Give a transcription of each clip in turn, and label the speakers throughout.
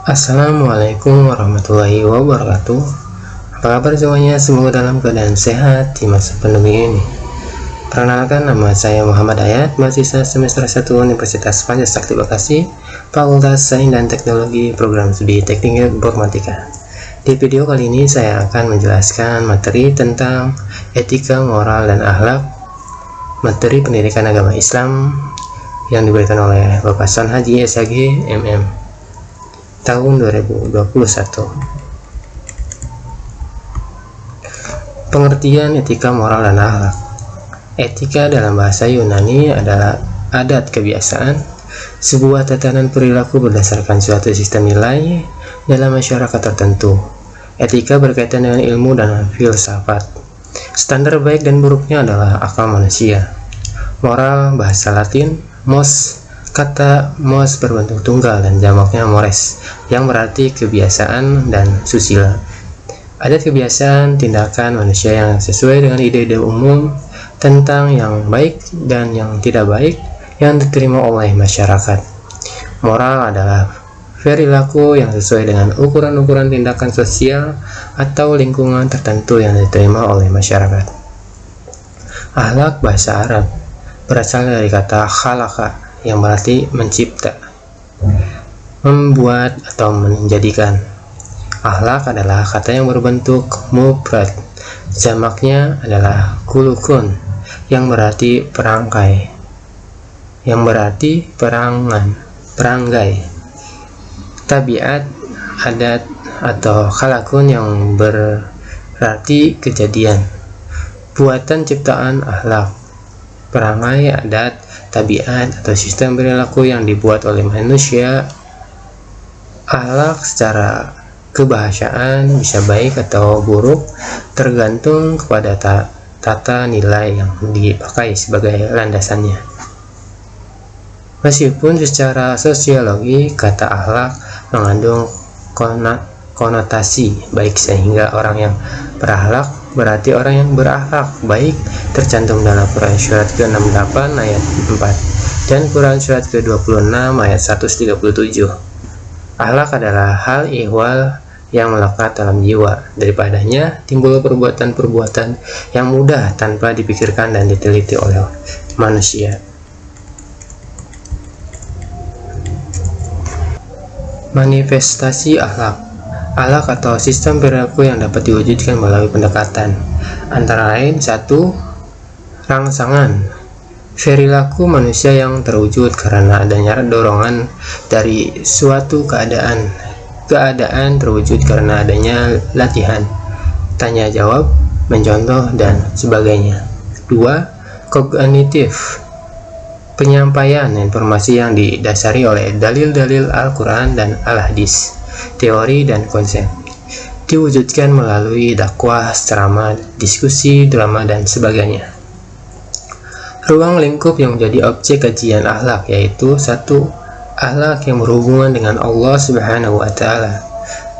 Speaker 1: Assalamualaikum warahmatullahi wabarakatuh. Apa kabar semuanya? Semoga dalam keadaan sehat di masa pandemi ini. Perkenalkan, nama saya Muhammad Ayat, mahasiswa semester 1 Universitas Pancasakti Bekasi, Fakultas Sains dan Teknologi, Program Studi Teknik Informatika. Di video kali ini saya akan menjelaskan materi tentang etika, moral, dan akhlak, materi pendidikan agama Islam yang diberikan oleh Bapak Son Haji SHG MM tahun 2021. Pengertian etika, moral, dan akhlak. Etika dalam bahasa Yunani adalah adat kebiasaan, sebuah tatanan perilaku berdasarkan suatu sistem nilai dalam masyarakat tertentu. Etika berkaitan dengan ilmu dan filsafat. Standar baik dan buruknya adalah akal manusia. Moral, bahasa Latin, mos, kata mos berbentuk tunggal dan jamaknya mores, yang berarti kebiasaan dan susila. Adat kebiasaan tindakan manusia yang sesuai dengan ide-ide umum tentang yang baik dan yang tidak baik yang diterima oleh masyarakat. Moral adalah perilaku yang sesuai dengan ukuran-ukuran tindakan sosial atau lingkungan tertentu yang diterima oleh masyarakat. Akhlak bahasa Arab berasal dari kata khalaqa yang berarti mencipta, membuat, atau menjadikan. Akhlak adalah kata yang berbentuk mufrad, jamaknya adalah kulukun, yang berarti perangkai, yang berarti peranggai. Tabiat, adat, atau khalakun yang berarti kejadian, buatan ciptaan. Akhlak, perangai, adat, tabiat, atau sistem perilaku yang dibuat oleh manusia. Akhlak secara kebahasaan bisa baik atau buruk, tergantung kepada tata nilai yang dipakai sebagai landasannya. Meskipun secara sosiologi kata akhlak mengandung konotasi baik, sehingga orang yang berakhlak berarti orang yang berakhlak baik, tercantum dalam Quran surat ke-68 ayat 4 dan Quran surat ke-26 ayat 137. Akhlak adalah hal ihwal yang melekat dalam jiwa. Daripadanya timbul perbuatan-perbuatan yang mudah tanpa dipikirkan dan diteliti oleh manusia. Manifestasi akhlak. Akhlak atau sistem perilaku yang dapat diwujudkan melalui pendekatan antara lain: 1. Rangsangan, perilaku manusia yang terwujud karena adanya dorongan dari suatu keadaan terwujud karena adanya latihan, tanya jawab, mencontoh, dan sebagainya. 2. Kognitif, penyampaian informasi yang didasari oleh dalil-dalil Al-Quran dan Al-Hadis, teori dan konsep, diwujudkan melalui dakwah, ceramah, diskusi, drama, dan sebagainya. Ruang lingkup yang menjadi objek kajian akhlak yaitu: 1. Akhlak yang berhubungan dengan Allah Subhanahu wa Ta'ala.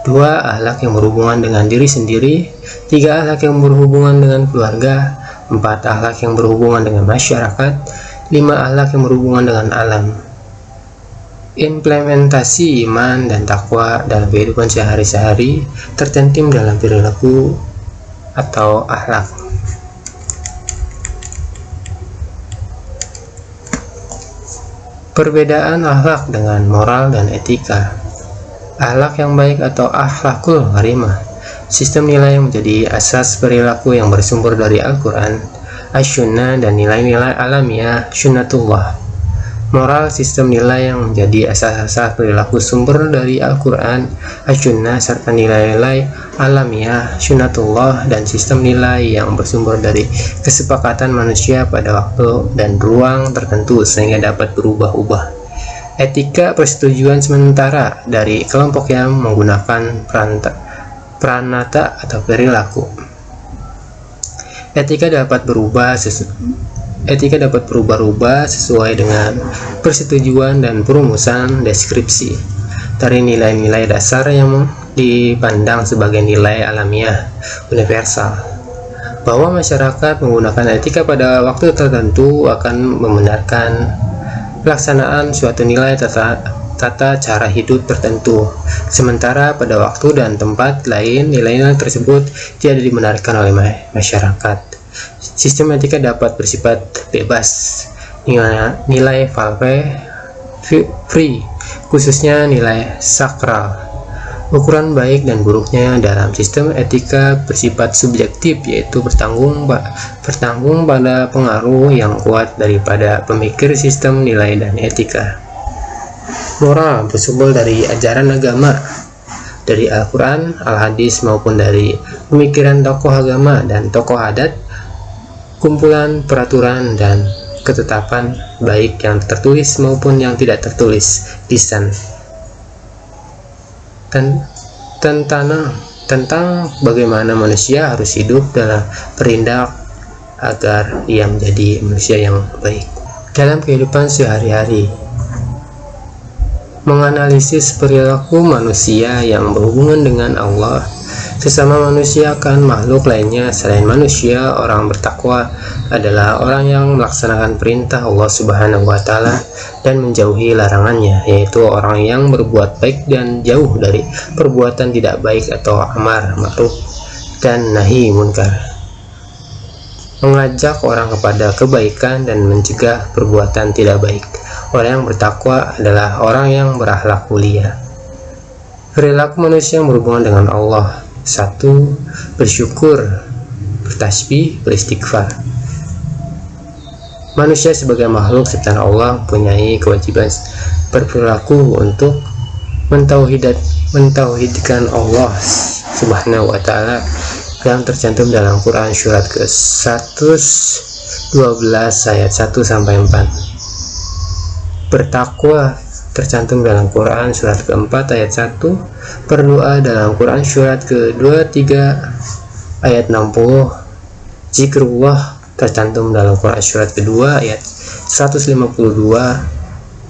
Speaker 1: 2. Akhlak yang berhubungan dengan diri sendiri. 3. Akhlak yang berhubungan dengan keluarga. 4. Akhlak yang berhubungan dengan masyarakat. 5. Akhlak yang berhubungan dengan alam. Implementasi iman dan takwa dalam kehidupan sehari-hari tercantum dalam perilaku atau akhlak. Perbedaan akhlak dengan moral dan etika. Akhlak yang baik atau akhlakul karimah, sistem nilai yang menjadi asas perilaku yang bersumber dari Al-Quran, As-Sunnah, dan nilai-nilai alamiah sunnatullah. Moral, sistem nilai yang menjadi asas-asas perilaku sumber dari Al-Quran, As-Sunnah, serta nilai-nilai alamiah sunnatullah, dan sistem nilai yang bersumber dari kesepakatan manusia pada waktu dan ruang tertentu sehingga dapat berubah-ubah. Etika, persetujuan sementara dari kelompok yang menggunakan pranata atau perilaku. Etika dapat berubah-ubah sesuai dengan persetujuan dan perumusan deskripsi dari nilai-nilai dasar yang dipandang sebagai nilai alamiah universal, bahwa masyarakat menggunakan etika pada waktu tertentu akan membenarkan pelaksanaan suatu nilai tata cara hidup tertentu, sementara pada waktu dan tempat lain nilai-nilai tersebut tidak dibenarkan oleh masyarakat. Sistem etika dapat bersifat bebas, nilai value free, khususnya nilai sakral. Ukuran baik dan buruknya dalam sistem etika bersifat subjektif, yaitu bertanggung pada pengaruh yang kuat daripada pemikir sistem nilai dan etika. Moral bersumber dari ajaran agama, dari Al-Quran, Al-Hadis, maupun dari pemikiran tokoh agama dan tokoh adat, kumpulan peraturan dan ketetapan baik yang tertulis maupun yang tidak tertulis, lisan, tentang bagaimana manusia harus hidup dalam berindak agar ia menjadi manusia yang baik dalam kehidupan sehari-hari. Menganalisis perilaku manusia yang berhubungan dengan Allah, sesama manusia kan makhluk lainnya selain manusia. Orang bertakwa adalah orang yang melaksanakan perintah Allah Subhanahu wa Ta'ala dan menjauhi larangannya, yaitu orang yang berbuat baik dan jauh dari perbuatan tidak baik atau amar ma'ruf dan nahi munkar, mengajak orang kepada kebaikan dan mencegah perbuatan tidak baik. Orang yang bertakwa adalah orang yang berakhlak mulia. Perilaku manusia yang berhubungan dengan Allah: 1. Bersyukur, bertasbih, beristighfar. Manusia sebagai makhluk ciptaan Allah mempunyai kewajiban berperilaku untuk mentauhidkan Allah Subhanahu wa Ta'ala yang tercantum dalam Quran surat ke-112 ayat 1-4. Bertakwa tercantum dalam Quran surat ke-4 ayat 1, berdoa dalam Quran surat ke-23 ayat 60, zikrullah tercantum dalam Quran surat kedua ayat 152,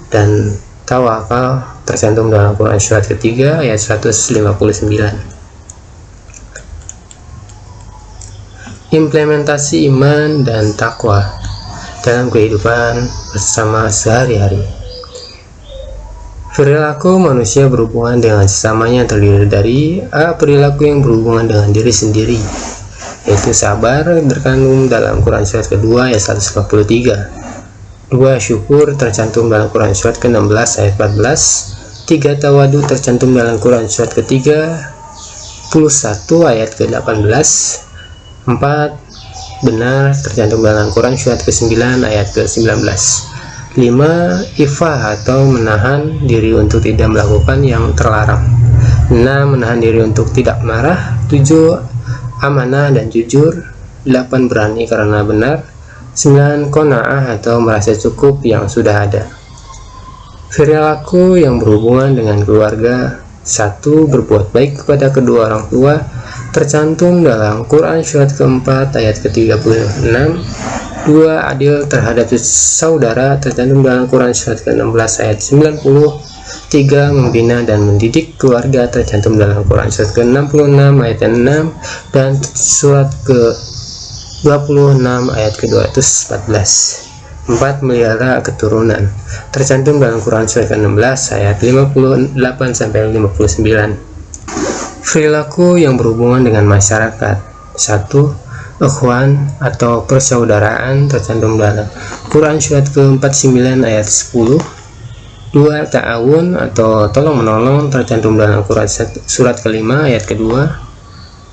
Speaker 1: dan tawakal tercantum dalam Quran surat ketiga ayat 159. Implementasi iman dan takwa dalam kehidupan bersama sehari-hari. Perilaku manusia berhubungan dengan sesamanya terdiri dari A. Perilaku yang berhubungan dengan diri sendiri, yaitu sabar terkandung dalam Quran surat kedua ayat 153. 2. Syukur tercantum dalam Quran surat ke-16 ayat 14. 3. Tawadu tercantum dalam Quran surat ke-31 ayat ke-18. 4. Benar tercantum dalam Quran surat ke-9 ayat ke-19. 5. Ifah atau menahan diri untuk tidak melakukan yang terlarang. 6. Menahan diri untuk tidak marah. 7. Amanah dan jujur. 8. Berani karena benar. 9. Qanaah atau merasa cukup yang sudah ada. Perilaku yang berhubungan dengan keluarga: 1. Berbuat baik kepada kedua orang tua tercantum dalam Quran surat ke-4 ayat ke-36. 2. Adil terhadap saudara tercantum dalam Quran surat ke-16 ayat 90. 3. Membina dan mendidik keluarga tercantum dalam Quran surat ke-66 ayat 6 dan surat ke-26 ayat ke-214. 4. Melihara keturunan tercantum dalam Quran surat ke-16 ayat 58-59. Perilaku yang berhubungan dengan masyarakat: 1. Ikhwan atau persaudaraan tercantum dalam Quran surat ke-49 ayat 10. 2. Ta'awun atau tolong menolong tercantum dalam Quran surat ke-5 ayat ke-2.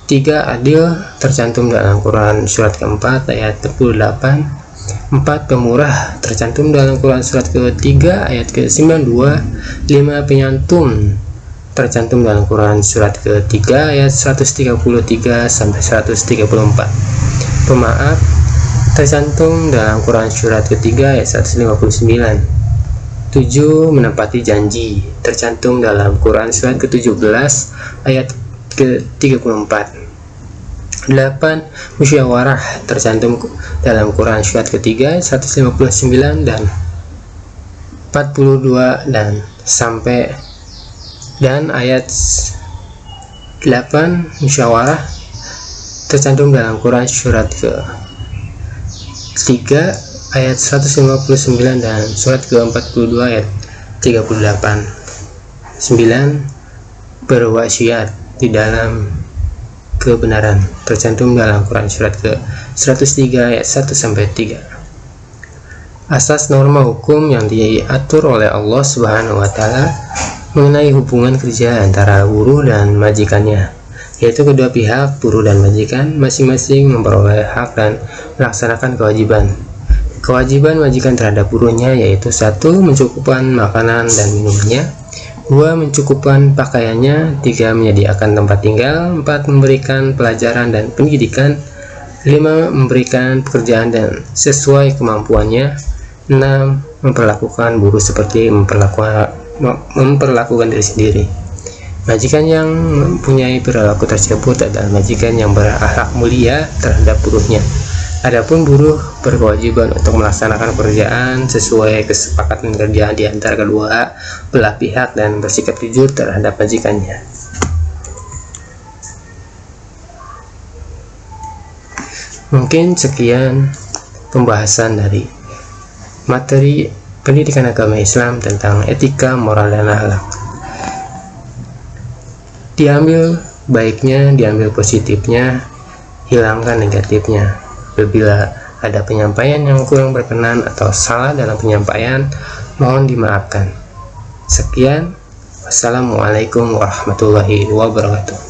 Speaker 1: 3. Adil tercantum dalam Quran surat ke-4 ayat 28. 4. Pemurah tercantum dalam Quran surat ke-3 ayat ke-92. 5. Penyantun tercantum dalam Quran surat ke-3 ayat 133-134. Pemaaf tercantum dalam Quran surat ke-3 ayat 159. 7. Menepati janji tercantum dalam Quran surat ke-17 ayat ke-34. 8. Musyawarah tercantum dalam Quran surat ke-3 ayat 159 dan 42 dan ayat 8. Musyawarah tercantum dalam Quran surat ke-3 ayat 159 dan surat ke-42 ayat 38. 9. Berwasiat di dalam kebenaran, tercantum dalam Quran surat ke-103 ayat 1-3. Asas norma hukum yang diatur oleh Allah Subhanahu wa Ta'ala mengenai hubungan kerja antara buruh dan majikannya, yaitu kedua pihak, buruh dan majikan, masing-masing memperoleh hak dan melaksanakan kewajiban. Kewajiban majikan terhadap buruhnya yaitu 1. Mencukupkan makanan dan minumannya, 2. Mencukupkan pakaiannya, 3. Menyediakan tempat tinggal, 4. Memberikan pelajaran dan pendidikan, 5. Memberikan pekerjaan dan sesuai kemampuannya, 6. Memperlakukan buruh seperti memperlakukan diri sendiri. Majikan yang mempunyai perilaku tersebut adalah majikan yang berakhlak mulia terhadap buruhnya. Adapun buruh berkewajiban untuk melaksanakan pekerjaan sesuai kesepakatan kerja di antara kedua belah pihak dan bersikap jujur terhadap majikannya. Mungkin sekian pembahasan dari materi pendidikan agama Islam tentang etika, moral, dan akhlak. Diambil baiknya, diambil positifnya, hilangkan negatifnya. Apabila ada penyampaian yang kurang berkenan atau salah dalam penyampaian, mohon dimaafkan. Sekian, wassalamualaikum warahmatullahi wabarakatuh.